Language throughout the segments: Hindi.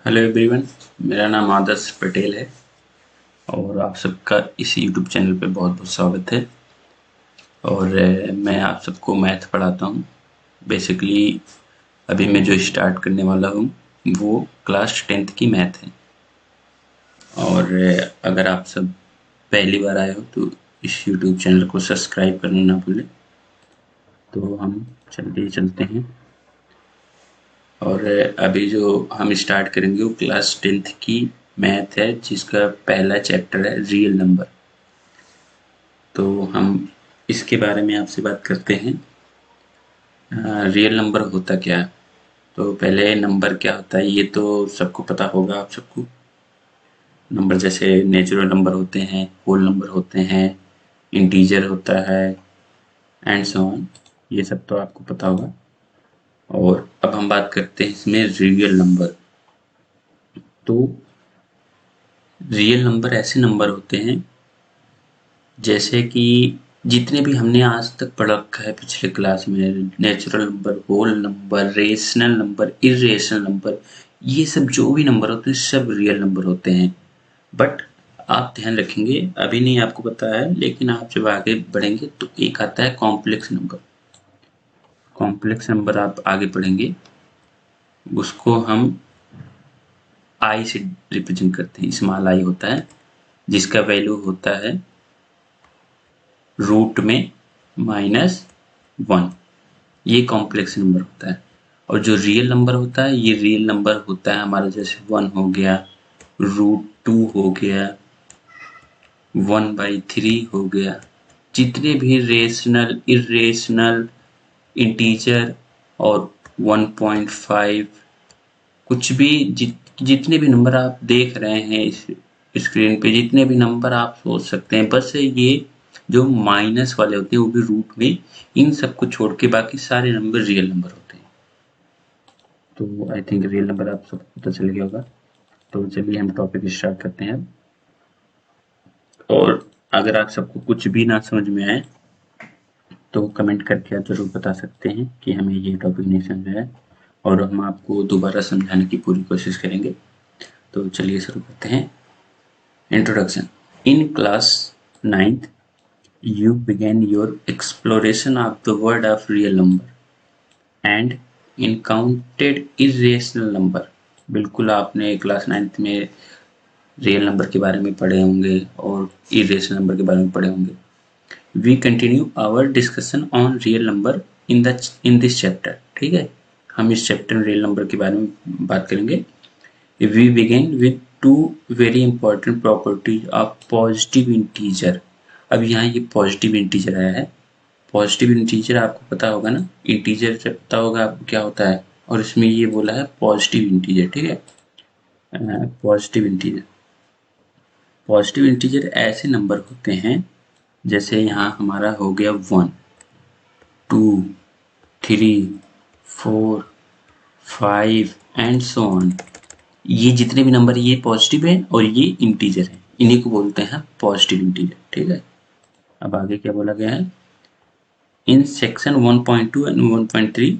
हेलो एवरीवन, मेरा नाम आदर्श पटेल है और आप सबका इस यूट्यूब चैनल पे बहुत बहुत स्वागत है। और मैं आप सबको मैथ पढ़ाता हूँ। बेसिकली अभी मैं जो स्टार्ट करने वाला हूँ वो क्लास 10th की मैथ है। और अगर आप सब पहली बार आए हो तो इस यूट्यूब चैनल को सब्सक्राइब करना ना भूलें। तो हम चलते हैं। और अभी जो हम स्टार्ट करेंगे वो क्लास 10th की मैथ है, जिसका पहला चैप्टर है रियल नंबर। तो हम इसके बारे में आपसे बात करते हैं। रियल नंबर होता क्या है? तो पहले नंबर क्या होता है ये तो सबको पता होगा आप सबको। नंबर जैसे नेचुरल नंबर होते हैं, होल नंबर होते हैं, इंटीजर होता है एंड सो ऑन। ये सब तो आपको पता होगा। और अब हम बात करते हैं इसमें रियल नंबर। तो रियल नंबर ऐसे नंबर होते हैं जैसे कि जितने भी हमने आज तक पढ़ रखा है पिछले क्लास में, natural number, whole number, rational number, irrational number, ये सब जो भी नंबर होते हैं सब रियल नंबर होते हैं। बट आप ध्यान रखेंगे, अभी नहीं आपको पता है, लेकिन आप जब आगे बढ़ेंगे तो एक आता है कॉम्प्लेक्स नंबर। कॉम्प्लेक्स नंबर आप आगे पढ़ेंगे, उसको हम आई से रिप्रेजेंट करते हैं। स्मॉल आई होता है जिसका वैल्यू होता है रूट में -1। ये कॉम्प्लेक्स नंबर होता है। और जो रियल नंबर होता है, ये रियल नंबर होता है हमारा, जैसे 1 हो गया, √2 हो गया, 1/3 हो गया। जितने भी रेशनल, इरेशनल, इंटीजर और 1.5, कुछ भी जितने भी नंबर आप देख रहे हैं इस स्क्रीन पे, जितने भी नंबर आप सोच सकते हैं, बस ये जो माइनस वाले होते हैं वो भी रूट में, इन सबको छोड़ के बाकी सारे नंबर रियल नंबर होते हैं। तो आई थिंक रियल नंबर आप सबको पता चल गया होगा। तो चलिए हम टॉपिक स्टार्ट करते हैं। और अगर आप सबको कुछ भी ना समझ में आए तो कमेंट करके आप ज़रूर बता सकते हैं कि हमें ये टॉपिक नहीं समझ में आया, और हम आपको दोबारा समझाने की पूरी कोशिश करेंगे। तो चलिए शुरू करते हैं। Introduction. In class 9th, you began your exploration of the world of real number and encountered irrational number. बिल्कुल आपने क्लास 9th में रियल नंबर के बारे में पढ़े होंगे और इरेशनल नंबर के बारे में पढ़े होंगे। We continue our discussion on real number in this chapter. ठीक है, हम इस चैप्टर में रियल नंबर के बारे में बात करेंगे। We begin with two very important properties of positive integer. अब यहाँ ये पॉजिटिव इंटीजर आया है। पॉजिटिव इंटीजर आपको पता होगा ना, इंटीजर से पता होगा आपको क्या होता है, और इसमें ये बोला है पॉजिटिव इंटीजर। ठीक है, पॉजिटिव इंटीजर। पॉजिटिव इंटीजर ऐसे नंबर होते हैं जैसे यहाँ हमारा हो गया 1, 2, 3, 4, 5 एंड सो ऑन। ये जितने भी नंबर, ये पॉजिटिव है और ये इंटीजर है, इन्हीं को बोलते हैं पॉजिटिव इंटीजर। ठीक है, अब आगे क्या बोला गया है? In section 1.2 and 1.3,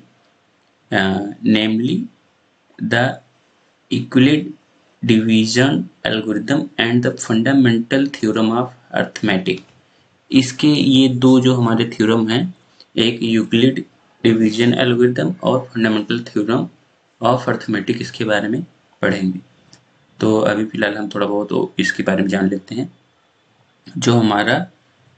namely the Euclid division algorithm and the fundamental theorem of arithmetic. इसके ये दो जो हमारे थ्योरम हैं, एक यूक्लिड डिवीजन एल्गोरिथम और फंडामेंटल थ्योरम ऑफ अर्थमेटिक, इसके बारे में पढ़ेंगे। तो अभी फिलहाल हम थोड़ा बहुत इसके बारे में जान लेते हैं। जो हमारा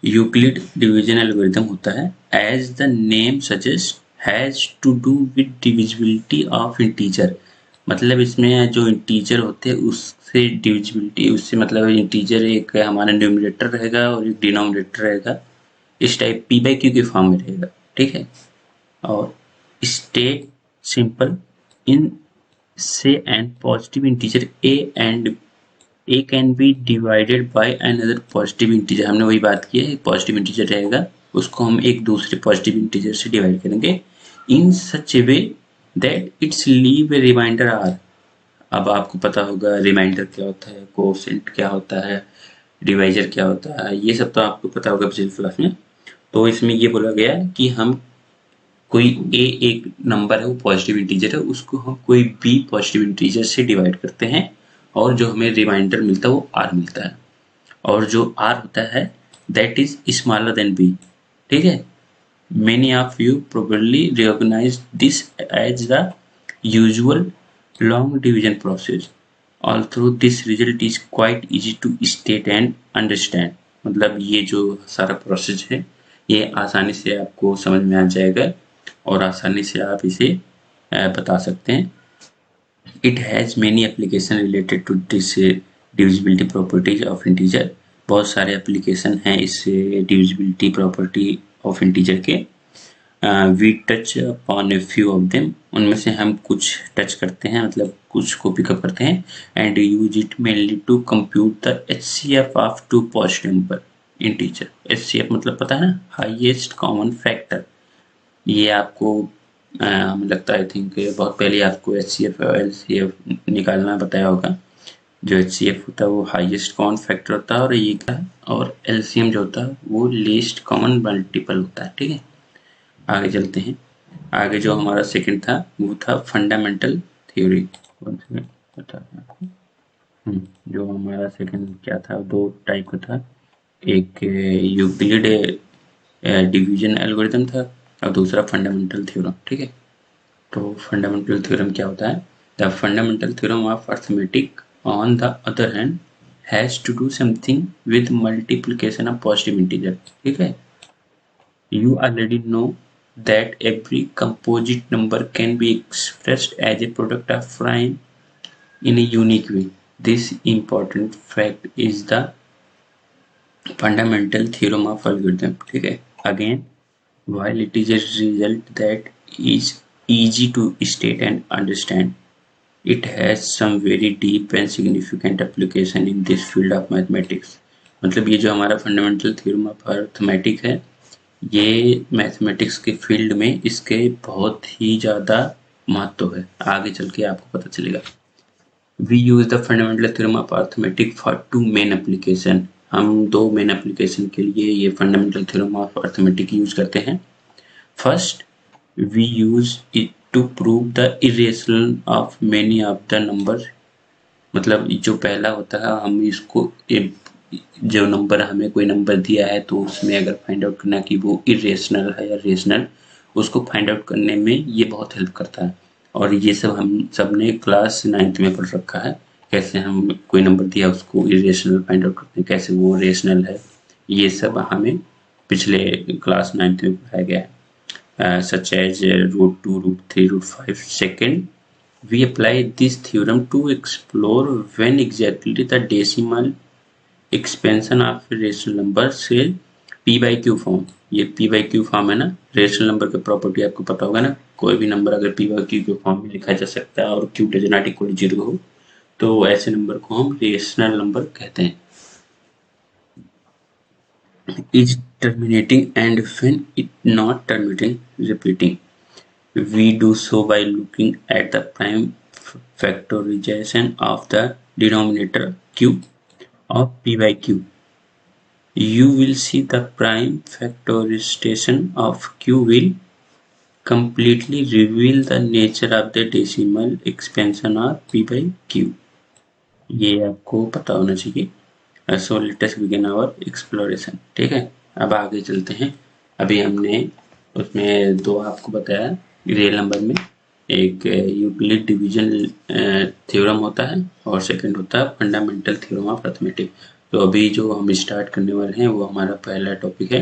यूक्लिड डिवीजन एल्गोरिथम होता है, as the name suggest, has to do with divisibility of integer. मतलब इसमें जो इंटीजर होते हैं उससे डिविजिबिलिटी, उससे मतलब इंटीजर एक हमारा न्यूमरेटर रहेगा और एक डिनोमिनेटर रहेगा, इस टाइप p/q के फॉर्म में रहेगा। ठीक है, और state simple in say and positive integer a can be divided by another positive integer। हमने वही बात की है, पॉजिटिव इंटीजर रहेगा उसको हम एक दूसरे पॉजिटिव इंटीजर से डिवाइड करेंगे in such a way that its leave a remainder r। अब आपको पता होगा रिमाइंडर क्या होता है, कोएफिशिएंट क्या होता है, डिवाइजर क्या होता है, ये सब तो आपको पता होगा पिछली क्लास में। तो इसमें ये बोला गया कि हम कोई ए एक नंबर है, वो पॉजिटिव इंटीजर है, उसको हम कोई बी पॉजिटिव इंटीजर से डिवाइड करते हैं और जो हमें रिमाइंडर मिलता है वो आर मिलता है, और जो आर होता है that is smaller than B. ठीक है, many of you probably recognize this as the usual long division process, although this result is quite easy to state and understand। मतलब ये जो सारा प्रोसेस है ये आसानी से आपको समझ में आ जाएगा और आसानी से आप इसे बता सकते हैं। It has many application related to this divisibility properties of integer। बहुत सारे एप्लीकेशन हैं इस divisibility property of integer के। We touch upon a few of them, उनमें से हम कुछ टच करते हैं, मतलब कुछ को पिकअप करते हैं। And use it mainly to compute the HCF of two positive number integer. HCF मतलब पता है ना, हाईएस्ट कॉमन फैक्टर। ये आपको मुझे लगता है आई थिंक बहुत पहले आपको HCF और LCF निकालना बताया होगा। जो HCF होता है वो हाईएस्ट कॉमन फैक्टर होता है और ये क्या है, और LCM जो होता है वो लीस्ट कॉमन मल्टीपल होता है। ठीक है, आगे चलते हैं। आगे जो हमारा सेकंड था वो था फंडामेंटल थ्योरी। जो हमारा सेकंड क्या था, दो टाइप का था, एक यूक्लिड डिवीजन एल्गोरिथम था और दूसरा फंडामेंटल थ्योरम। ठीक है, तो फंडामेंटल थ्योरम क्या होता है? The fundamental theorem of arithmetic on the other hand has to do something with multiplication of positive integer. ठीक है, you already know that every composite number can be expressed as a product of prime in a unique way। This important fact is the fundamental theorem of algorithm। ठीक है, again while it is a result that is easy to state and understand, it has some very deep and significant application in this field of mathematics। मतलब ये जो हमारा फंडामेंटल थ्योरम ऑफ अर्थमेटिक है, ये मैथमेटिक्स के फील्ड में इसके बहुत ही ज़्यादा महत्व है, आगे चल के आपको पता चलेगा। We use the fundamental theorem of arithmetic for two main application. हम दो मेन एप्लीकेशन के लिए ये fundamental theorem of arithmetic use करते हैं। First, we use it to prove the irrational of many of the number. मतलब जो पहला होता है, हम इसको जो नंबर हमें कोई नंबर दिया है तो उसमें अगर फाइंड आउट करना कि वो इरेशनल है या रेशनल, उसको फाइंड आउट करने में ये बहुत हेल्प करता है। और ये सब हम सब ने क्लास 9th में पढ़ रखा है, कैसे हम कोई नंबर दिया उसको इरेशनल फाइंड आउट करते हैं, कैसे वो रेशनल है, ये सब हमें पिछले क्लास 9th में पढ़ाया गया है। Such as √2, √3, √5। Second, we apply this theorem to explore when exactly the decimal expansion of a rational number से p/q फॉर्म, ये p/q फॉर्म है ना, रेशनल नंबर का प्रॉपर्टी आपको पता होगा ना, कोई भी नंबर अगर p/q के फॉर्म में लिखा जा सकता है और q डज नॉट इक्वल 0 हो तो ऐसे नंबर को हम रेशनल नंबर कहते हैं। is terminating and when it not terminating, repeating। We do so by looking at the prime factorization of the denominator q of p/q। You will see the prime factorization of q will completely reveal the nature of the decimal expansion of p/q। ये आपको पता होना चाहिए। So let us begin our exploration। ठीक है, अब आगे चलते हैं। अभी हमने उसमें दो आपको बताया रियल नंबर में, एक यूक्लिड डिवीजन थ्योरम होता है और सेकंड होता है फंडामेंटल थ्योरम ऑफ अर्थमेटिक। तो अभी जो हम स्टार्ट करने वाले हैं वो हमारा पहला टॉपिक है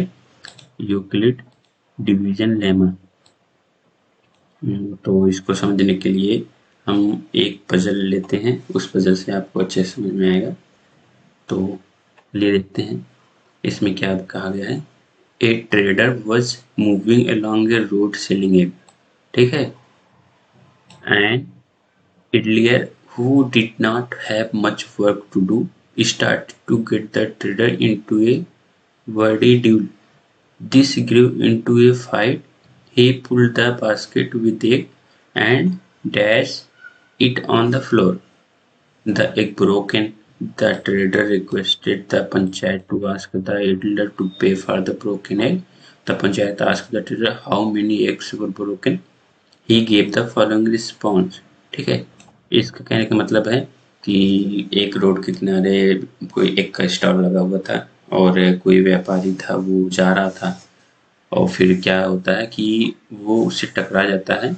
यूक्लिड डिवीजन लेमा। तो इसको समझने के लिए हम एक पजल लेते हैं, उस पजल से आपको अच्छे से समझ में आएगा। तो ले देखते हैं इसमें क्या कहा गया है। ए trader was moving along a road selling egg। ठीक है, and idler who did not have much work to do started to get the trader into a wordy duel। This grew into a fight। He pulled the basket with egg and dashed it on the floor। The egg broke and the trader requested the panchayat to ask the idler to pay for the broken egg। The panchayat asked the teacher how many eggs were broken, he gave the following response. ठीक है, इसका कहने का मतलब है कि एक रोड के किनारे कोई एक का स्टॉल लगा हुआ था और कोई व्यापारी था, वो जा रहा था और फिर क्या होता है कि वो उससे टकरा जाता है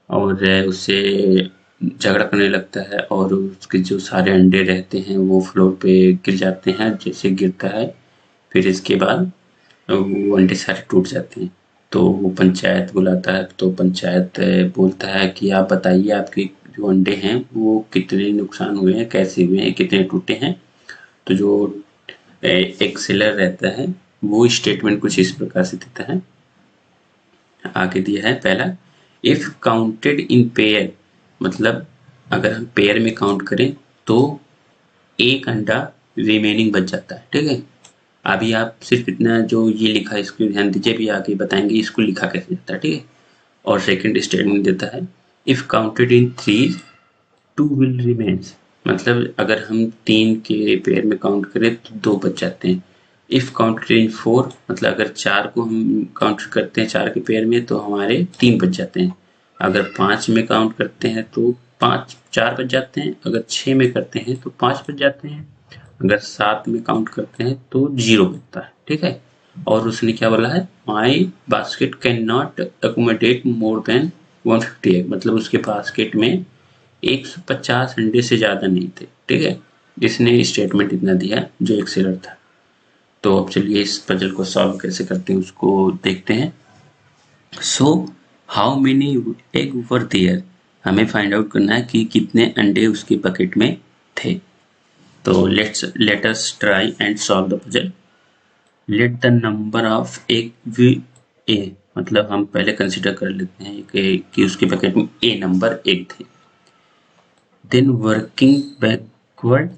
और उससे झगड़ा करने लगता है और उसके जो सारे अंडे रहते हैं वो फ्लोर पे गिर जाते हैं। जैसे गिरता है फिर इसके बाद वो अंडे सारे टूट जाते हैं। तो वो पंचायत बुलाता है, तो पंचायत बोलता है कि आप बताइए आपके जो अंडे हैं वो कितने नुकसान हुए हैं, कैसे हुए हैं, कितने टूटे हैं। तो जो एक सेलर रहता है वो स्टेटमेंट कुछ इस प्रकार से देता है, आगे दिया है। पहला, इफ काउंटेड इन पेयर, मतलब अगर हम पेयर में काउंट करें तो एक अंडा रिमेनिंग बच जाता है। ठीक है, अभी आप सिर्फ इतना जो ये लिखा है इसको ध्यान दीजिए, भी आगे बताएंगे इसको लिखा कैसे जाता है। ठीक है, और सेकंड स्टेटमेंट देता है if counted in three two will remains, मतलब अगर हम 3 के पेयर में काउंट करें तो 2 बच जाते हैं। इफ काउंटेड इन 4, मतलब अगर 4 को हम काउंट करते हैं 4 के पेयर में तो हमारे 3 बच जाते हैं। अगर 5 में काउंट करते हैं तो 4 बच जाते हैं। अगर 6 में करते हैं तो 5 बच जाते हैं। अगर 7 में काउंट करते हैं तो 0 बचता है। ठीक है, और उसने क्या बोला है, my basket can not accommodate more than 150 egg, मतलब उसके बास्केट में 150 अंडे से ज्यादा नहीं थे। ठीक है, इसने स्टेटमेंट इतना दिया जो एक सेलर था। तो अब चलिए इस पजल को सॉल्व कैसे करते हैं उसको देखते हैं। So how many egg were there, हमें फाइंड आउट करना है कि कितने अंडे उसके बकेट में थे। तो let us try and solve the puzzle. Let the number of egg be A, मतलब हम पहले कंसीडर कर लेते हैं कि उसके बकेट में ए नंबर एग थे। देन वर्किंग बैकवर्ड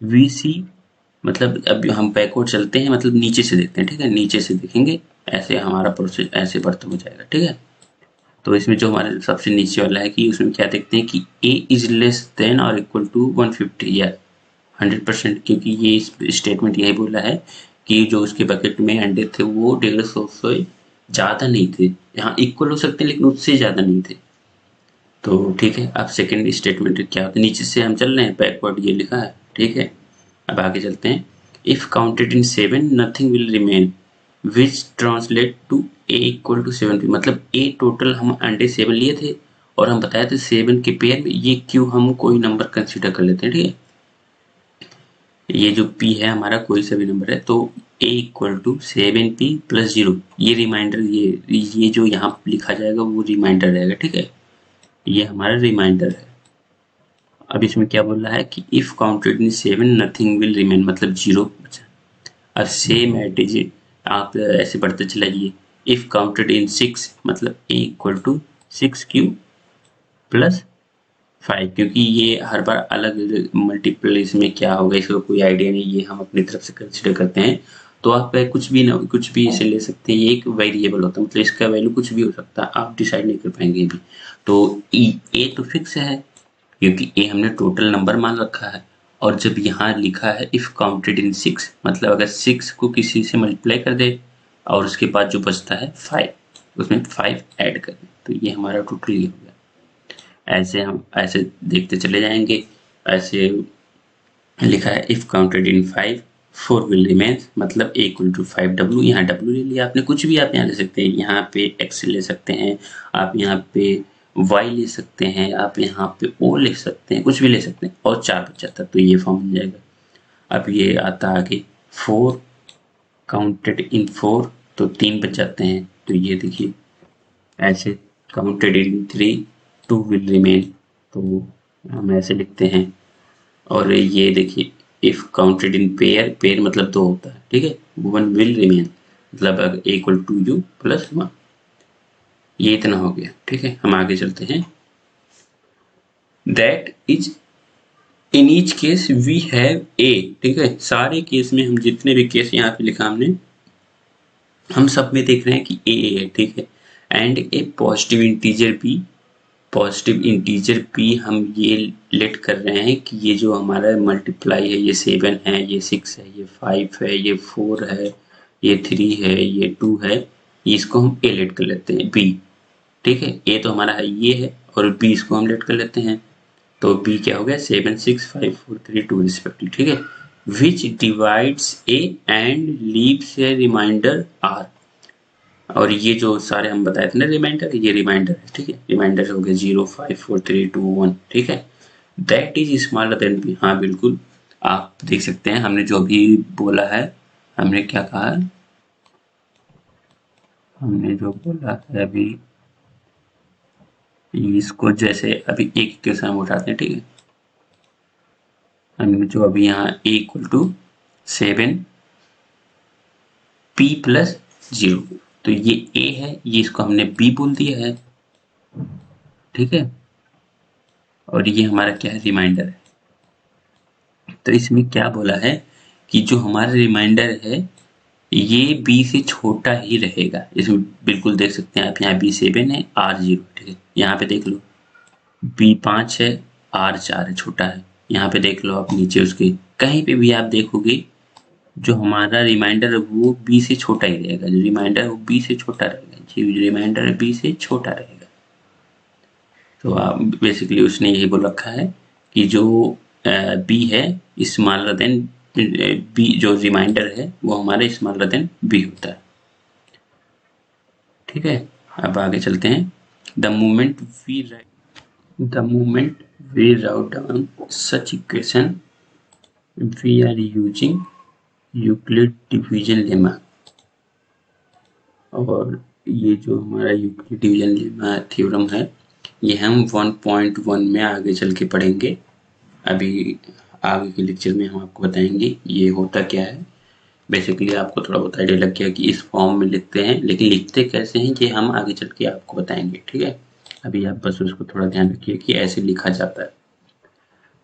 वी सी, मतलब अब हम बैकवर्ड चलते हैं, मतलब नीचे से देखते हैं। ठीक है, नीचे से देखेंगे, ऐसे हमारा प्रोसेस ऐसे बढ़ता हो जाएगा। ठीक है, तो इसमें जो हमारे सबसे नीचे वाला है कि उसमें क्या देखते हैं कि a इज लेस देन और इक्वल टू 150 या 100%, क्योंकि ये स्टेटमेंट यही बोला है कि जो उसके बकेट में अंडे थे वो 150 से ज़्यादा नहीं थे। यहाँ इक्वल हो सकते हैं लेकिन उससे ज़्यादा नहीं थे। तो ठीक है, अब सेकेंड स्टेटमेंट क्या होता है, नीचे से हम चल रहे हैं, बैकवर्ड ये लिखा है। ठीक है, अब आगे चलते हैं। If counted in 7 nothing will remain which translate to a equal to 7 p, मतलब ए टोटल हम अंडे 7 लिए थे और हम बताए थे 7 के पेयर में ये क्यों हम कोई नंबर कंसीडर कर लेते हैं। ठीक है, ये जो p है हमारा कोई सा भी नंबर है, तो a equal to 7p plus 0, ये रिमाइंडर, ये जो यहाँ लिखा जाएगा वो रिमाइंडर रहेगा। ठीक है, ये हमारा रिमाइंडर है। अब इसमें क्या बोल रहा है कि if counted in 7 nothing will remain, मतलब 0 बचा। अब सेम एट इज आप ऐसे बढ़ते चला जाइए। इफ काउंटेड इन 6, मतलब a equal to 6q plus 5, क्योंकि ये हर बार अलग मल्टीपल इसमें क्या होगा इसका कोई आइडिया नहीं, ये हम अपनी तरफ से कंसिडर करते हैं। तो आप कुछ भी इसे ले सकते हैं, ये एक वेरिएबल होता है, मतलब इसका वैल्यू कुछ भी हो सकता है, आप डिसाइड नहीं कर पाएंगे भी। तो ए तो फिक्स है क्योंकि ए हमने टोटल नंबर मान रखा है, और जब यहाँ लिखा है इफ काउंटेड इन 6, मतलब अगर 6 को किसी से मल्टीप्लाई कर दे और उसके बाद जो बचता है 5, उसमें 5 ऐड कर दे, तो ये हमारा टोटल ये हो गया। ऐसे हम ऐसे देखते चले जाएंगे। ऐसे लिखा है if counted in 5 4 will remain, मतलब a इक्वल टू 5w, यहाँ w ले लिया आपने, कुछ भी आप यहाँ ले सकते हैं, यहाँ पे x ले सकते हैं, आप यहाँ पे y ले सकते हैं, आप यहाँ पे o ले सकते हैं, कुछ भी ले सकते हैं, और 4 बच जाता तो ये फॉर्म बन जाएगा। अब ये आता आगे 4 काउंटेड इन 4, तो 3 बच जाते हैं, तो ये देखिए ऐसे काउंटेड इन 3 2 विल रिमेन, तो हम ऐसे लिखते हैं। और ये देखिए if counted in pair, pair मतलब 2 होता है। ठीक है, 1 विल रिमेन, मतलब अगर इक्वल टू u प्लस 1, ये इतना हो गया। ठीक है, हम आगे चलते हैं। That is in each case we have a, ठीक है, सारे केस में हम जितने भी केस यहाँ पे लिखा हमने, हम सब में देख रहे हैं कि a है। ठीक है, and A positive integer b, positive integer p हम ये लेट कर रहे हैं कि ये जो हमारा मल्टीप्लाई है, ये 7 है, ये 6 है, ये 5 है, ये 4 है, ये 3 है, ये 2 है, इसको हम ए लेट कर लेते हैं, बी, ठीक है। ए तो हमारा है ये है, और बी इसको हम लेट कर लेते हैं, तो बी क्या हो गया 7 6 5 4 3 2 रिस्पेक्टिव, ठीक है। Which divides a and leaves a remainder R, और ये जो सारे हम बताए थे ना रिमाइंडर, ये रिमाइंडर है, ठीक है। रिमाइंडर हो गया 0 5 4 3 2 1, ठीक है। That is smaller than B, हाँ बिल्कुल आप देख सकते हैं हमने जो भी बोला है, हमने क्या कहा, हमने जो बोला है अभी, इसको जैसे अभी एक के साथ उठाते हैं, ठीक है। हमने जो अभी यहाँ ए इक्वल टू 7 पी प्लस 0, तो ये ए है, ये इसको हमने बी बोल दिया है, ठीक है। और ये हमारा क्या है, रिमाइंडर है। तो इसमें क्या बोला है कि जो हमारा रिमाइंडर है ये बी से छोटा ही रहेगा, इसमें बिल्कुल देख सकते हैं आप, यहाँ बी 7 है, आर 0, ठीक है। यहाँ पे देख लो बी 5 है, आर 4 है, छोटा है। यहाँ पे देख लो आप नीचे उसके, कहीं पे भी आप देखोगे जो हमारा रिमाइंडर है वो बी से छोटा ही रहेगा, जो रिमाइंडर है वो बी से छोटा रहेगा, जो रिमाइंडर है बी से छोटा रहेगा। तो आप बेसिकली उसने यही बोल रखा है कि जो बी है स्मॉलर देन बी, जो रिमाइंडर है वो हमारे स्मॉलर देन बी होता है, ठीक है। अब आगे चलते हैं। The moment we write down such equation we are using Euclid division lemma, और ये जो हमारा यूक्लिड डिवीजन लेमा थ्योरम है ये हम 1.1 में आगे चल के पढ़ेंगे। अभी आगे के लेक्चर में हम आपको बताएंगे ये होता क्या है। बेसिकली आपको थोड़ा बहुत आइडिया लग गया कि इस फॉर्म में लिखते हैं, लेकिन लिखते कैसे हैं ये हम आगे चल के आपको बताएंगे, ठीक है। अभी आप बस उसको थोड़ा ध्यान रखिए कि ऐसे लिखा जाता है।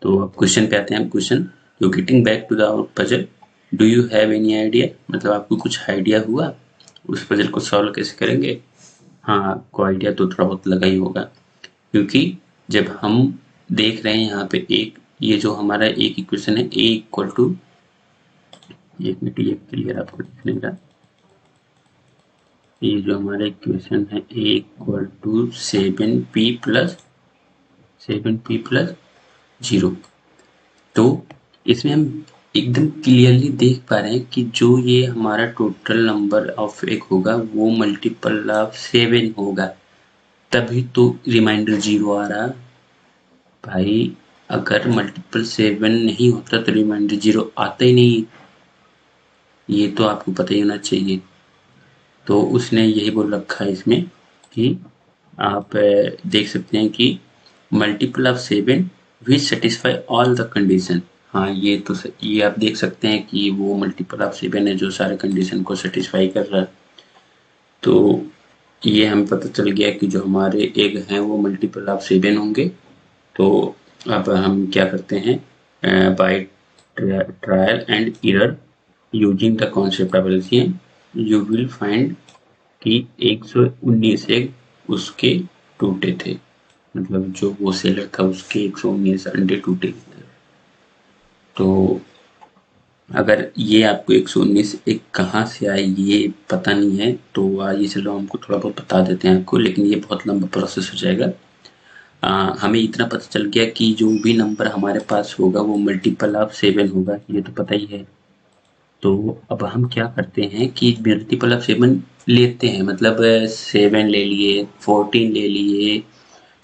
तो अब क्वेश्चन पे आते हैं। Question, you getting back to the our puzzle, do you have any idea, मतलब आपको कुछ आइडिया हुआ उस पजल को सॉल्व कैसे करेंगे। हाँ, आपको आइडिया तो थोड़ा बहुत लगा ही होगा, क्योंकि जब हम देख रहे हैं यहाँ पे एक, ये जो हमारा एक इक्वेशन है ए इक्वल टू, एक मिनट ये क्लियर आपको दिखने का, ये जो हमारा इक्वेशन है ए इक्वल टू 7p प्लस 0, तो इसमें हम एकदम क्लियरली देख पा रहे हैं कि जो ये हमारा टोटल नंबर ऑफ एक होगा वो मल्टीपल ऑफ 7 होगा, तभी तो रिमाइंडर 0 आ रहा। भाई अगर मल्टीपल 7 नहीं होता तो रिमाइंडर 0 आता ही नहीं, ये तो आपको पता ही होना चाहिए। तो उसने यही बोल रखा है इसमें कि आप देख सकते हैं कि multiple of 7 which satisfy all the condition. हाँ, ये तो ये आप देख सकते हैं कि वो मल्टीपल ऑफ 7 है जो सारे कंडीशन को सेटिस्फाई कर रहा है। तो ये हमें पता चल गया कि जो हमारे एग हैं वो मल्टीपल ऑफ 7 होंगे। तो अब हम क्या करते हैं, by trial and error using the concept of LCM you will find कि 119 एग उसके टूटे थे, मतलब जो वो सेलर था उसके 119 अंडे टूटे थे। तो अगर ये आपको 119 एक कहाँ से आए ये पता नहीं है, तो आइए चलो हमको थोड़ा बहुत बता देते हैं आपको, लेकिन ये बहुत लंबा प्रोसेस हो जाएगा। हमें इतना पता चल गया कि जो भी नंबर हमारे पास होगा वो मल्टीपल ऑफ 7 होगा, ये तो पता ही है। तो अब हम क्या करते हैं कि मल्टीपल ऑफ 7 लेते हैं, मतलब 7 ले लिए, 14 ले लिए,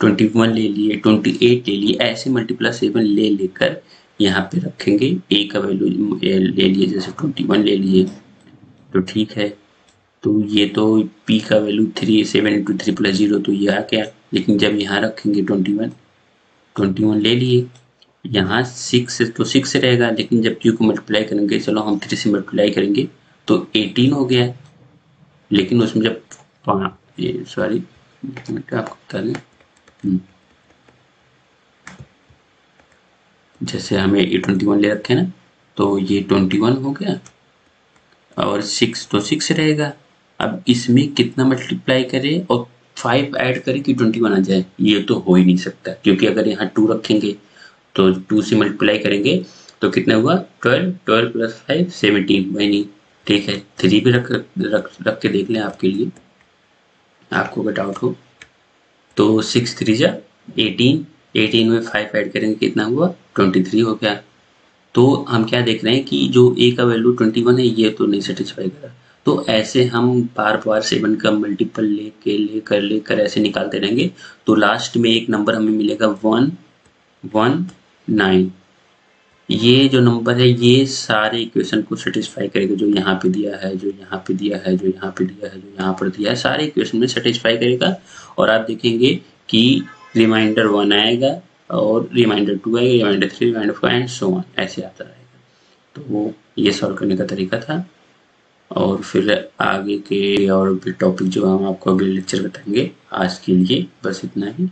21 ले लिए, 28 ले लिए, ऐसे मल्टीपल ऑफ 7 ले लेकर यहाँ पे रखेंगे। ए का वैल्यू ले लिए, जैसे 21 ले लिए तो ठीक है, तो ये तो पी का वैल्यू 3 7 इंटू 3 प्लस 0, तो ये आ गया। लेकिन जब यहाँ रखेंगे 21 ले लिए, यहाँ 6 तो 6 रहेगा, लेकिन जब क्यू को मल्टीप्लाई करेंगे, चलो हम 3 से मल्टीप्लाई करेंगे तो 18 हो गया। लेकिन उसमें जब सॉरी आपको बता दें, जैसे हमें ये 21 ले रखे ना, तो ये 21 हो गया और 6 तो 6 रहेगा। अब इसमें कितना मल्टीप्लाई करें और 5 ऐड करें कि 21 आ जाए, ये तो हो ही नहीं सकता, क्योंकि अगर यहाँ 2 रखेंगे तो 2 से मल्टीप्लाई करेंगे तो कितना हुआ 12 प्लस 5 17, वही नहीं ठीक है, 3 भी रख के देख लें आपके लिए, आपको अगर डाउट हो। तो 6 3 जा 18, 18 में 5 ऐड करेंगे कितना हुआ, 23 हो गया। तो हम क्या देख रहे हैं कि जो a का वैल्यू 21 है ये तो नहीं सेटिस्फाई करा, तो ऐसे हम बार बार 7 का मल्टीपल लेकर ऐसे निकालते रहेंगे, तो लास्ट में एक नंबर हमें मिलेगा 119। ये जो नंबर है ये सारे इक्वेशन को सेटिस्फाई करेगा, जो यहाँ पे दिया है, जो यहाँ पे दिया है, जो यहाँ पे दिया है, जो यहाँ पर दिया है, सारे इक्वेशन में सेटिस्फाई करेगा। और आप देखेंगे कि रिमाइंडर 1 आएगा और रिमाइंडर 2 आएगा, remainder 3, remainder 4 and so on, ऐसे आता रहेगा। तो वो ये सॉल्व करने का तरीका था। और फिर आगे के और भी टॉपिक जो हम आपको अगले लेक्चर बताएंगे। आज के लिए बस इतना ही।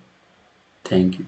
Thank you.